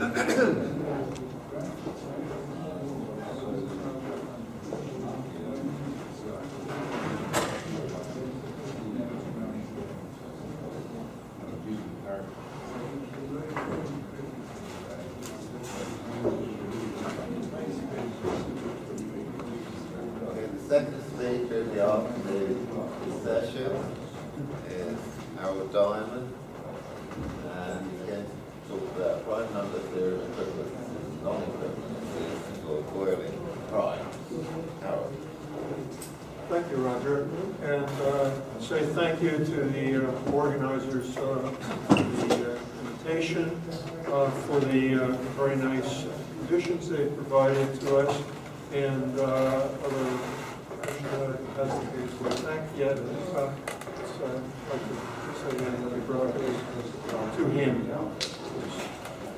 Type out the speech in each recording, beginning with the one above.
Second speaker in the session is Howard Diamond, and he's going to talk about prime number theorem, equivalences and non-equivalences for Beurling primes. Howard. Thank you, Roger, and say thank you to the organizers for the invitation, for the very nice conditions they provided to us, and other. That's the case. Well, thank you. I'd like to say that we brought it to him.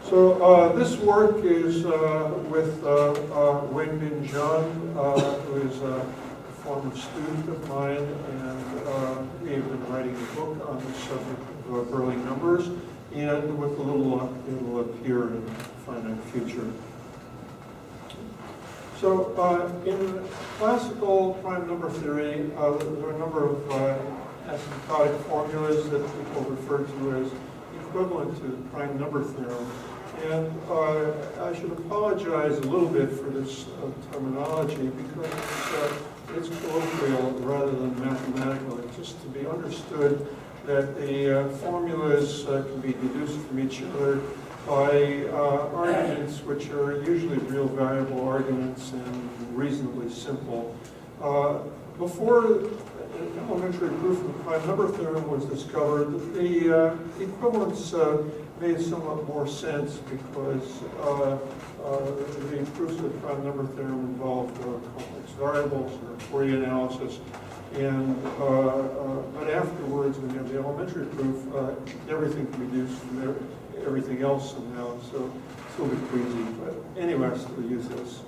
So this work is with Wenbin Zhang, who is a former student of mine, and we have been writing a book on the subject of Beurling numbers, and with a little luck, it'll appear in finite future. So in classical prime number theory, there are a number of asymptotic formulas that people refer to as equivalent to the prime number theorem. And I should apologize a little bit for this terminology because it's colloquial rather than mathematical. It's just to be understood that the formulas can be deduced from each other by arguments which are usually real variable arguments and reasonably simple. Before elementary proof of the prime number theorem was discovered, the equivalence made somewhat more sense because the proofs of the prime number theorem involved complex variables or Fourier analysis. And but afterwards, when you have the elementary proof, everything can be reduced from everything else somehow, so it's a little bit crazy, but anyway, I still use this.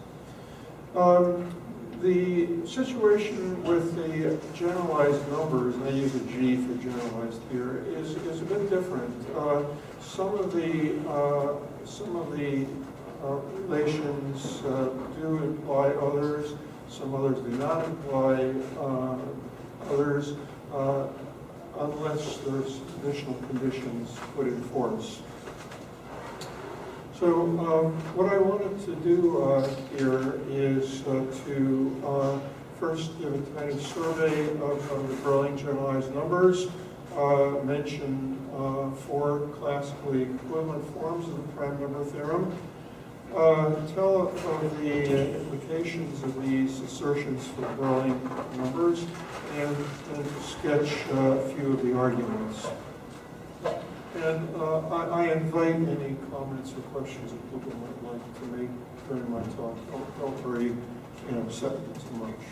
The situation with the generalized numbers, and I use a G for generalized here, is a bit different. Some of the relations do imply others, some others do not imply others, unless there's additional conditions put in force. So what I wanted to do here is to first give a kind of survey of the Beurling generalized numbers, mention 4 classically equivalent forms of the prime number theorem, tell of the implications of these assertions for Beurling numbers, and then sketch a few of the arguments. And I invite any comments or questions that people might like to make during my talk. Don't worry, upset me too much.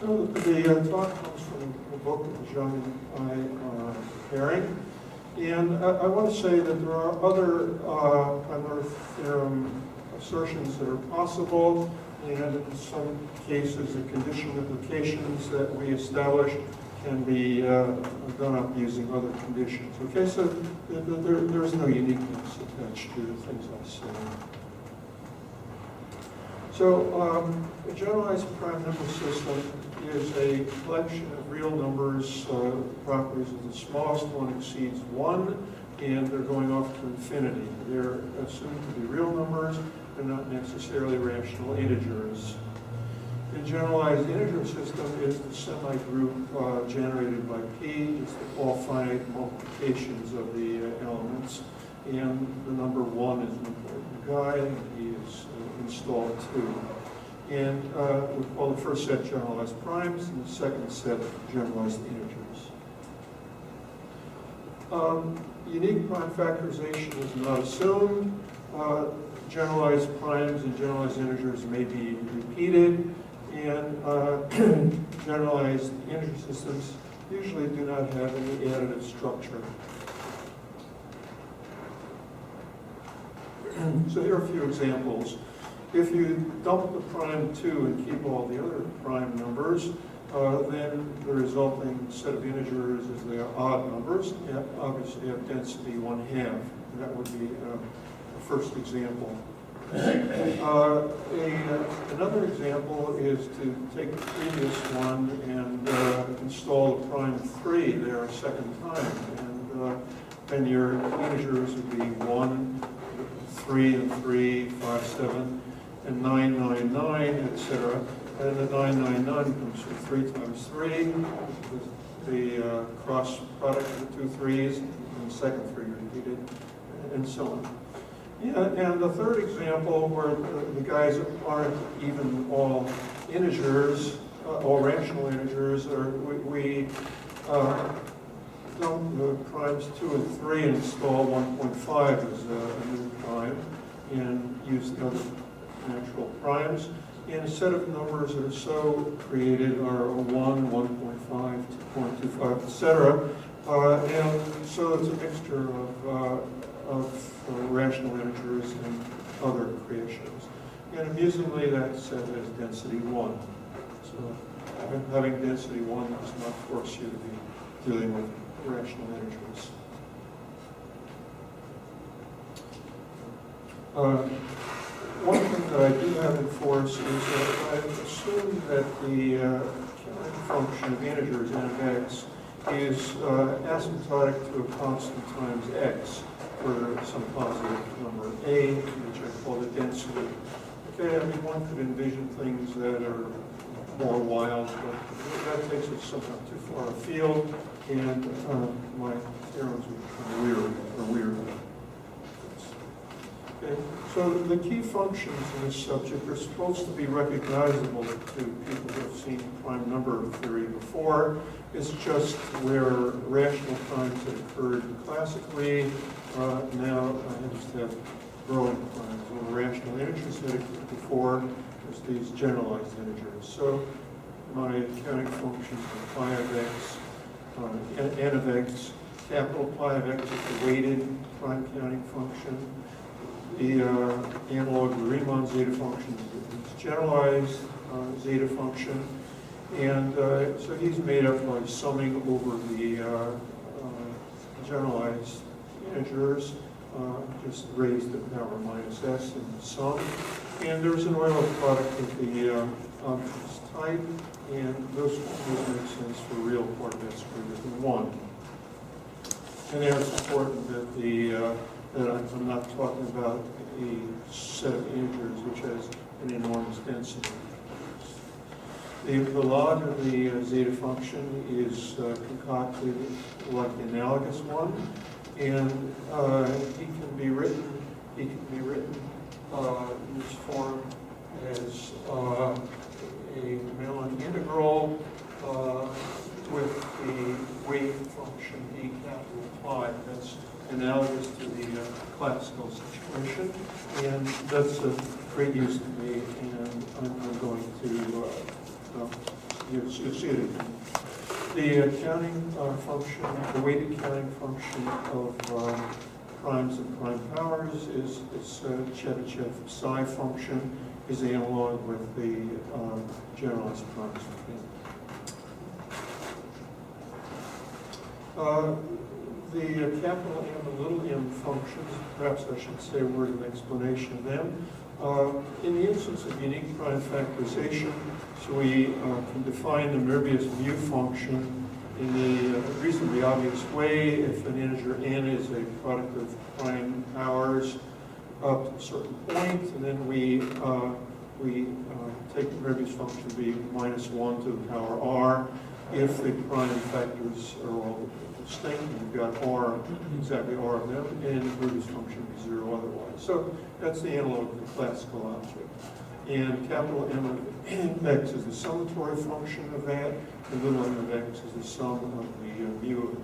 So the talk comes from the book that Zhang and I are preparing. And I want to say that there are other prime number theorem assertions that are possible, and in some cases the condition implications that we established can be done up using other conditions. Okay, so there's no uniqueness attached to the things I say. So a generalized prime number system is a collection of real numbers, properties of the smallest one exceeds 1, and they're going off to infinity. They're assumed to be real numbers, they're not necessarily rational integers. The generalized integer system is the semi-group generated by P, just all finite multiplications of the elements, and the number 1 is an important guy, and he is installed too. And we call the first set generalized primes, and the second set generalized integers. Unique prime factorization is not assumed. Generalized primes and generalized integers may be repeated, and generalized integer systems usually do not have any additive structure. So here are a few examples. If you dump the prime 2 and keep all the other prime numbers, then the resulting set of integers, if they are odd numbers, obviously have density 1/2. That would be the first example. Another example is to take the previous one and install a prime 3 there a second time. And then your integers would be 1, 3 and 3, 5, 7, and 9, 9, 9, etc. And the 999 comes from 3 times 3, the cross product of the two 3's, and the second 3 repeated, and so on. Yeah, and the third example where the guys aren't even all integers, all rational integers, or we dump the primes 2 and 3 and install 1.5 as a new prime and use the other natural primes. And a set of numbers that are so created are 1, 1.5, 2.25, etc. And so it's a mixture of rational integers and other creations. And amusingly, that set has density 1. So having density 1 does not force you to be dealing with rational integers. One thing that I do have in force is that I assume that the counting function of integers n of x is asymptotic to a constant times x for some positive number a, which I call the density. Okay, I mean, one could envision things that are more wild, but that takes us somehow too far afield, and my theorems would become weird. Okay. So the key functions in this subject are supposed to be recognizable to people who have seen prime number theory before. It's just where rational primes had occurred classically. Now I just have Beurling primes. Where rational integers had occurred before, there's these generalized integers. So my counting functions are pi of x, n of x, capital pi of x is the weighted prime counting function. The analog of the Riemann zeta function is generalized zeta function. And so he's made up by summing over the generalized integers, just raised to the power minus s in the sum. And there's an Euler product of the objects type, and those formulas make sense for real coordinates greater than 1. And there it's important that that I'm not talking about a set of integers which has an enormous density. The log of the zeta function is concocted like the analogous one, and he can be written in this form as a Mellon integral with the weight function e capital pi. That's analogous to the classical situation, and that's of great use to me, and I'm going to you'll see it. The counting function, the weighted counting function of primes and prime powers is this Chebyshev psi function is analog with the generalized primes. The capital M and little m functions, perhaps I should say a word of explanation of them. In the instance of unique prime factorization, so we can define the Möbius mu function in the reasonably obvious way. If an integer n is a product of prime powers up to a certain point, and then we take the Möbius function to be minus 1 to the power r. If the prime factors are all distinct, you've got r, exactly r of them, and the Möbius function would be 0 otherwise. So that's the analog of the classical object. And capital M of x is the summatory function of that, and little m of x is the sum of the mu of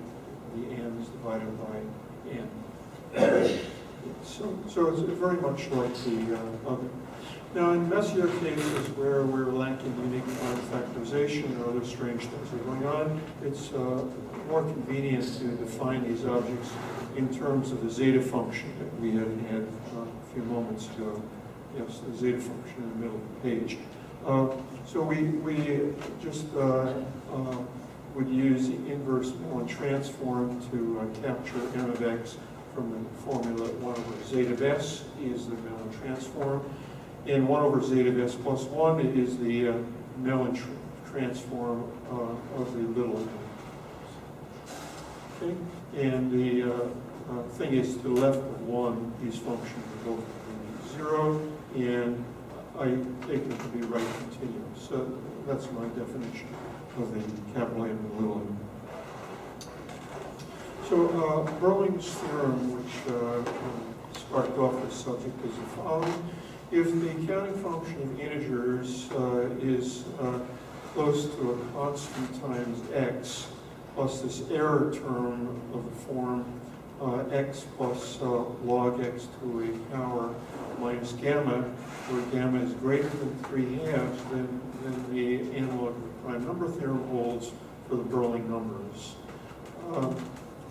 the n is divided by n. So it's very much like the other. Now, in messier cases where we're lacking unique prime factorization or other strange things are going on, it's more convenient to define these objects in terms of the zeta function that we had a few moments ago. Yes, the zeta function in the middle of the page. So we just would use the inverse Mellon transform to capture m of x from the formula 1 over zeta of s is the Mellon transform, and 1 over zeta of s plus 1 is the Mellon transform of the little m. Okay? And the thing is, to the left of 1, these functions are both 0, and I take them to be right continuous. So that's my definition of the capital M and little m. So Beurling's theorem, which sparked off this subject, is the following. If the counting function of integers is close to a constant times x, plus this error term of the form x plus log x to a power minus gamma, where gamma is greater than 3/2, then the analog of the prime number theorem holds for the Beurling numbers.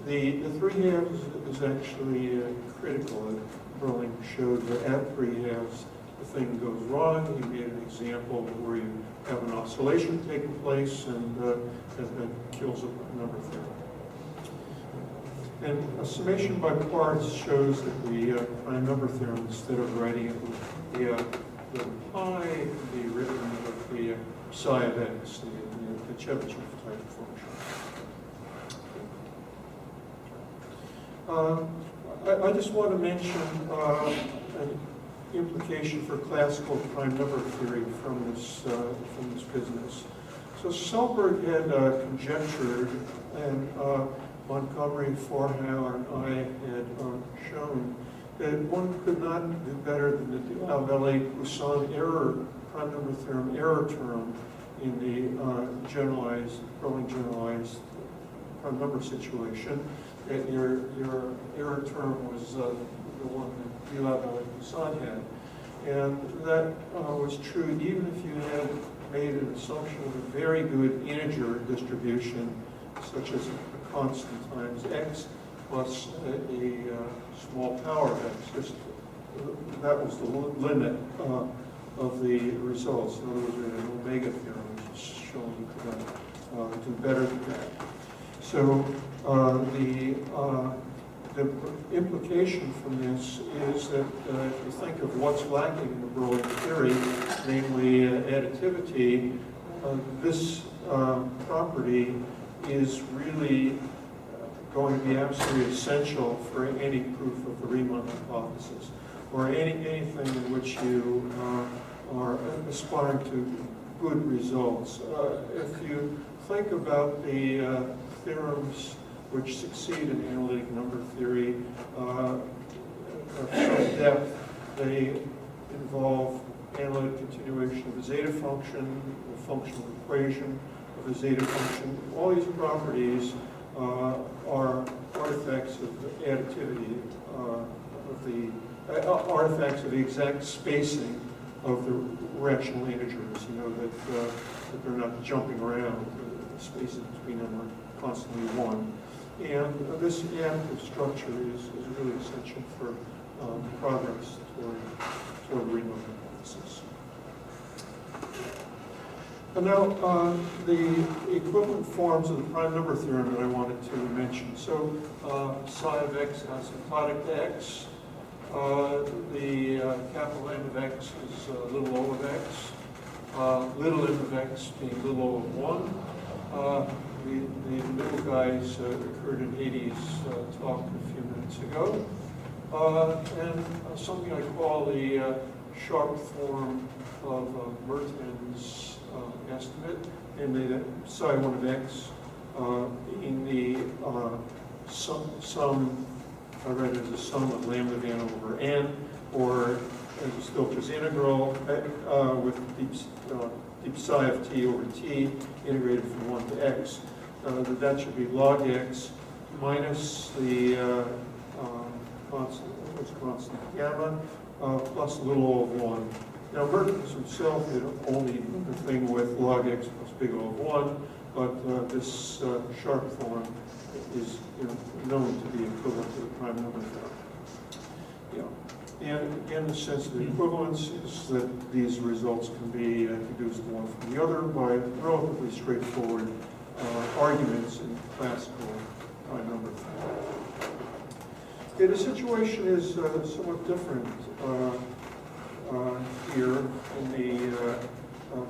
The 3/2 is actually critical. Beurling showed that at 3/2 the thing goes wrong. He made an example where you have an oscillation taking place and that kills a number theorem. And a summation by parts shows that the prime number theorem, instead of writing it with the pi, can be written with the psi of x, the Chebyshev type function. I just want to mention an implication for classical prime number theory from this business. So Selberg had conjectured, and Montgomery, Forhauer, and I had shown that one could not do better than the Alladi-Poisson error prime number theorem error term in the Beurling generalized prime number situation. That your error term was the one that Alladi-Poisson had, and that was true even if you had made an assumption of a very good integer distribution, such as a constant times x plus a small power of x. Just, that was the limit of the results. In other words, we had an omega theorem, which is showing you could do better than that. So the implication from this is that if you think of what's lacking in the Beurling theory, namely additivity, this property is really going to be absolutely essential for any proof of the Riemann hypothesis, or anything in which you are aspiring to good results. If you think about the theorems which succeed in analytic number theory of some depth, they involve analytic continuation of a zeta function, a functional equation of a zeta function. All these properties are artifacts of additivity, artifacts of the exact spacing of the rational integers, that they're not jumping around. The spaces between them are constantly 1. And this additive structure is really essential for progress toward Riemann hypothesis. And now the equivalent forms of the prime number theorem that I wanted to mention. So psi of x asymptotic to x. The capital M of x is little o of x. Little m of x being little o of 1. The middle guys occurred in Hades' talk a few minutes ago. And something I call the sharp form of Merton's estimate, namely that psi 1 of x being the sum, I read it as a sum of lambda van over n, or as a Stilcher's integral with deep psi of t over t integrated from 1 to x. That should be log x minus the constant gamma plus a little o of 1. Now Mertens himself did only the thing with log x plus big O of 1, but this sharp form is known to be equivalent to the prime number theorem. And again, the sense of equivalence is that these results can be deduced one from the other by relatively straightforward arguments in classical prime number theory. Okay, the situation is somewhat different here in the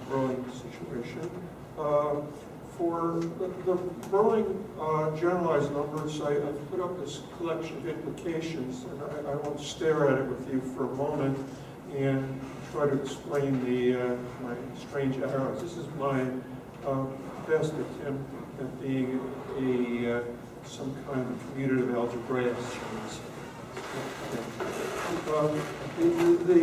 Beurling situation. For the Beurling generalized numbers, I've put up this collection of implications, and I want to stare at it with you for a moment and try to explain my strange arrows. This is my best attempt at being some kind of commutative algebraist. The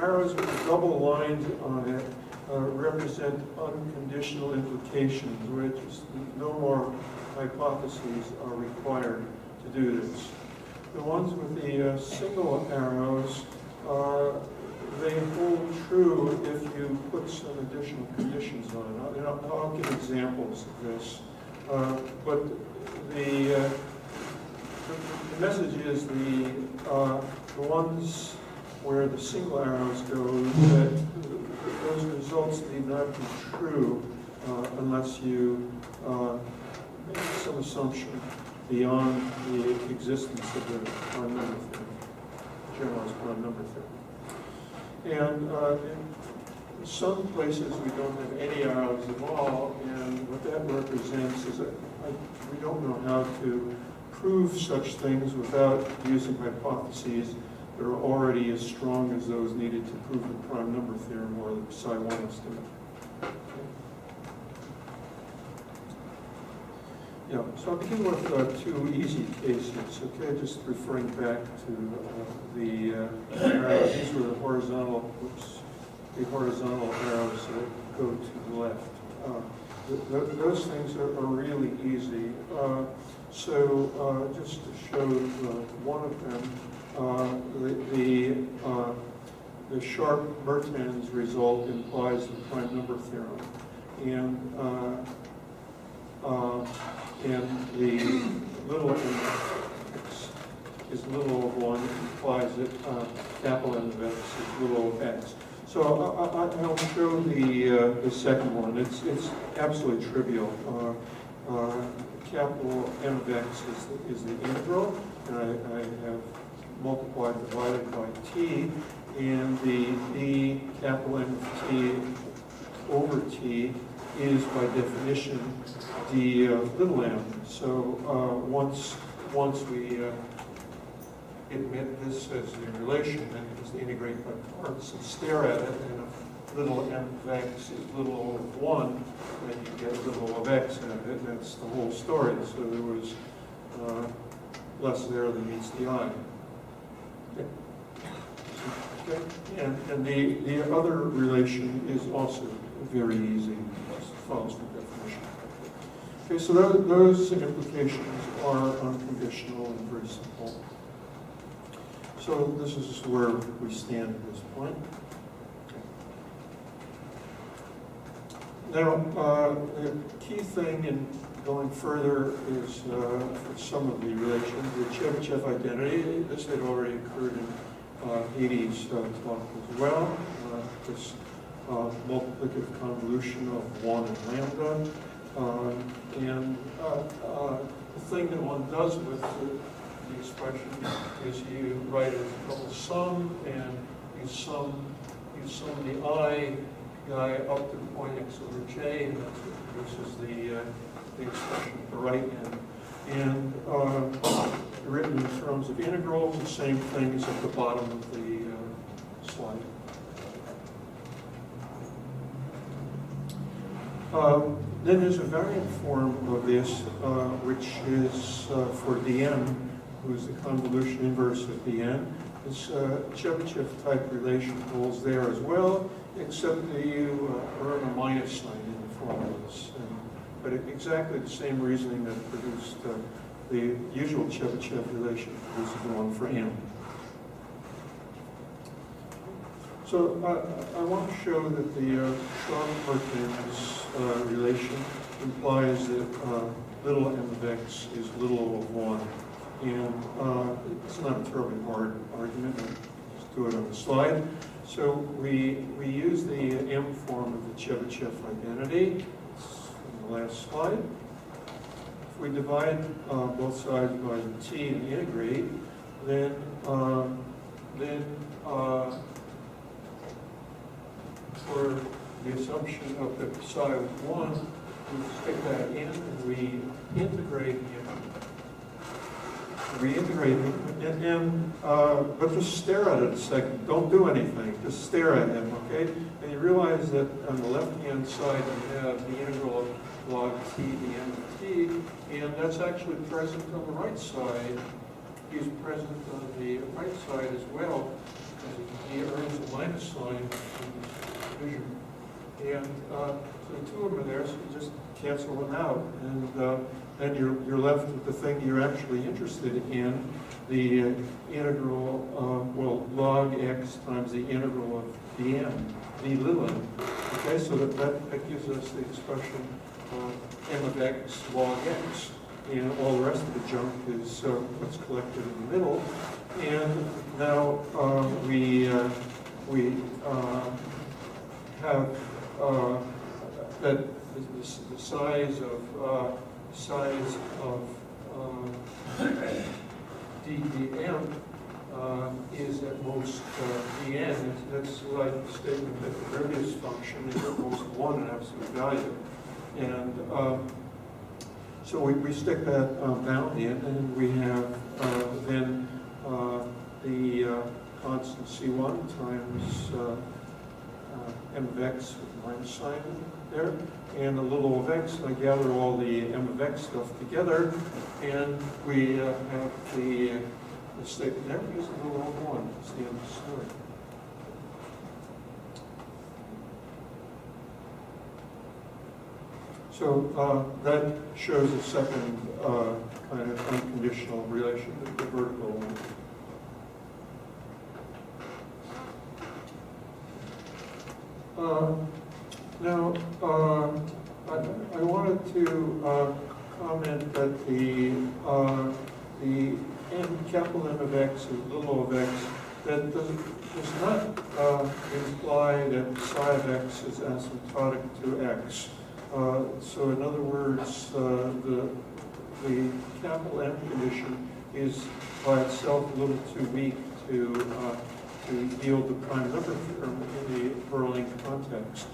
arrows with the double lines on it represent unconditional implications, which is no more hypotheses are required to do this. The ones with the single arrows, they hold true if you put some additional conditions on it. I'll give examples of this. But the message is the ones where the single arrows go, that those results need not be true unless you make some assumption beyond the existence of the prime number theory, generalized prime number theory. And in some places we don't have any arrows at all, and what that represents is that we don't know how to prove such things without using hypotheses that are already as strong as those needed to prove the prime number theorem or the psi1 estimate. Yeah, so I'll begin with two easy cases, okay, just referring back to the arrows. These were the horizontal arrows that go to the left. Those things are really easy. So just to show one of them, the sharp Mertens result implies the prime number theorem, and the little m is little of 1 implies that capital M of x is little of x. So I'll show the second one. It's absolutely trivial. Capital M of x is the integral, and I have multiplied divided by t, and the d capital M of t over t is by definition d little m. So once we admit this as a relation, then we just integrate by parts and stare at it, and if little m of x is little of 1, then you get little of x out of it, and that's the whole story. So there was less there than meets the eye. Okay. And the other relation is also very easy, it follows the definition. Okay, so those implications are unconditional and very simple. So this is where we stand at this point. Now, the key thing in going further is for some of the relations, the Chebyshev identity. This had already occurred in Hades' talk as well. This multiplicative convolution of 1 and lambda. And the thing that one does with the expression is you write a double sum, and you sum the I guy up to the point x over j, and that's what produces the expression at the right end. And written in terms of integrals, the same thing is at the bottom of the slide. Then there's a variant form of this, which is for dm, who's the convolution inverse of dn. This Chebyshev type relation holds there as well, except that you earn a minus sign in the formulas. But exactly the same reasoning that produced the usual Chebyshev relation produces the one for m. So I want to show that the Sharp-Mertens relation implies that little m of x is little of 1. And it's not a terribly hard argument. I'll just do it on the slide. So we use the M form of the Chebyshev identity. It's in the last slide. If we divide both sides by the t and integrate, then for the assumption of the psi of 1, we stick that in and we integrate him. Reintegrate him, but just stare at it a second. Don't do anything. Just stare at him, okay? And you realize that on the left-hand side you have the integral of log t dm of t, and that's actually present on the right side. He's present on the right side as well, because he earns a minus sign in this division. And so the two of them are there, so you just cancel them out, and then you're left with the thing you're actually interested in, the integral, log x times the integral of dm, d little m. Okay, so that gives us the expression m of x log x, and all the rest of the junk is what's collected in the middle. And now we have that the size of ddm is at most dn. That's like the statement that the derivative function is at most 1 in absolute value. And so we stick that bound in, and we have then the constant C1 times m of x with minus sign there, and a little of x, and I gather all the m of x stuff together, and we have the statement there. Here's a little of 1. That's the end of the story. So that shows a second kind of unconditional relation to the vertical one. Now, I wanted to comment that the capital M of x and little of x, that does not imply that psi of x is asymptotic to x. So in other words, the capital M condition is by itself a little too weak to yield the prime number theorem in the Beurling context.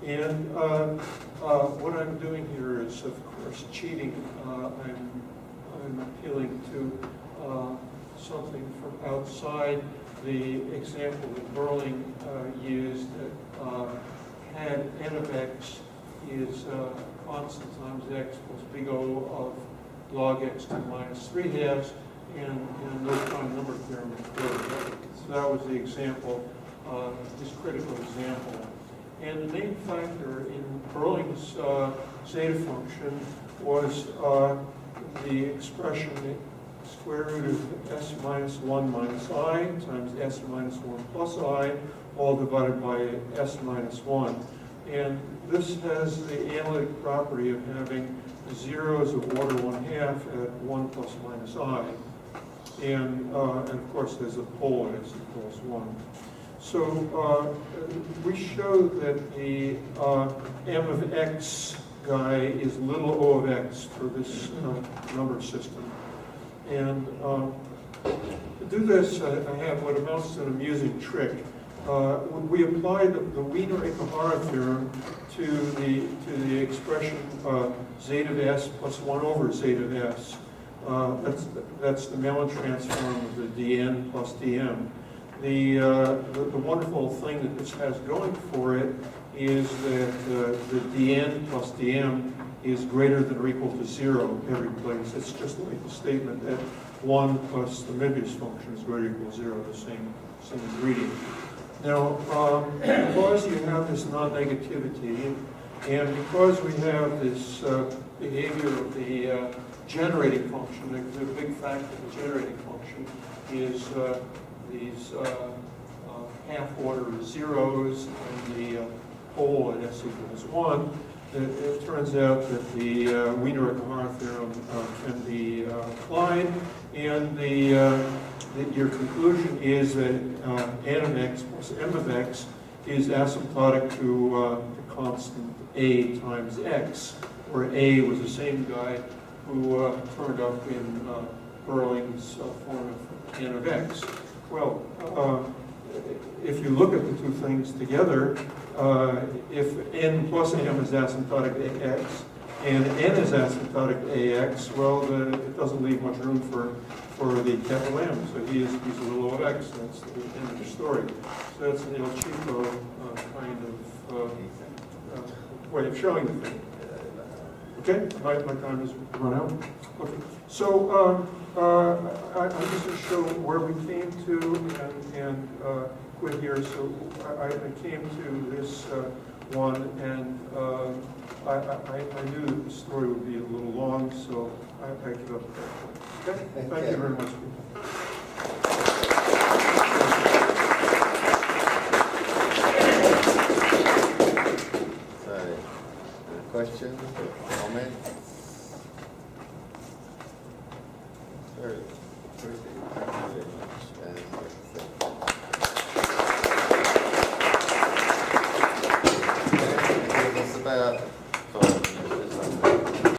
And what I'm doing here is, of course, cheating. I'm appealing to something from outside the example that Beurling used that had n of x is constant times x plus big O of log x to minus 3/2, and no prime number theorem occurred. So that was the example, this critical example. And the main factor in Beurling's zeta function was the expression square root of s minus 1 minus I times s minus 1 plus I, all divided by s minus 1. And this has the analytic property of having zeros of order 1/2 at 1 plus minus I. And of course, there's a pole as equals 1. So we show that the m of x guy is little o of x for this number system. And to do this, I have what amounts to an amusing trick. We apply the Wiener-Ikehara theorem to the expression zeta of s plus 1 over zeta of s. That's the Mellon transform of the dn plus dm. The wonderful thing that this has going for it is that the dn plus dm is greater than or equal to 0 every place. It's just like the statement that 1 plus the Möbius function is greater than or equal to 0, the same ingredient. Now, because you have this non-negativity, and because we have this behavior of the generating function, the big factor of the generating function is these half-order zeros and the pole at s equals 1. It turns out that the Wiener-Ikehara theorem can be applied, And your conclusion is that n of x plus m of x is asymptotic to the constant a times x, where a was the same guy who turned up in Beurling's form of n of x. Well, if you look at the two things together, if n plus m is asymptotic to x, and n is asymptotic to ax, well, it doesn't leave much room for the capital M. So he's a little of x. That's the end of the story. So that's an El Chico kind of way of showing the thing. Okay, my time has run out. Okay, so I'm just going to show where we came to and quit here. So I came to this one, and I knew that the story would be a little long, so I give up at that point. Okay, thank you very much. Sorry. Questions, comments? Sure. Thank you very much. And it was about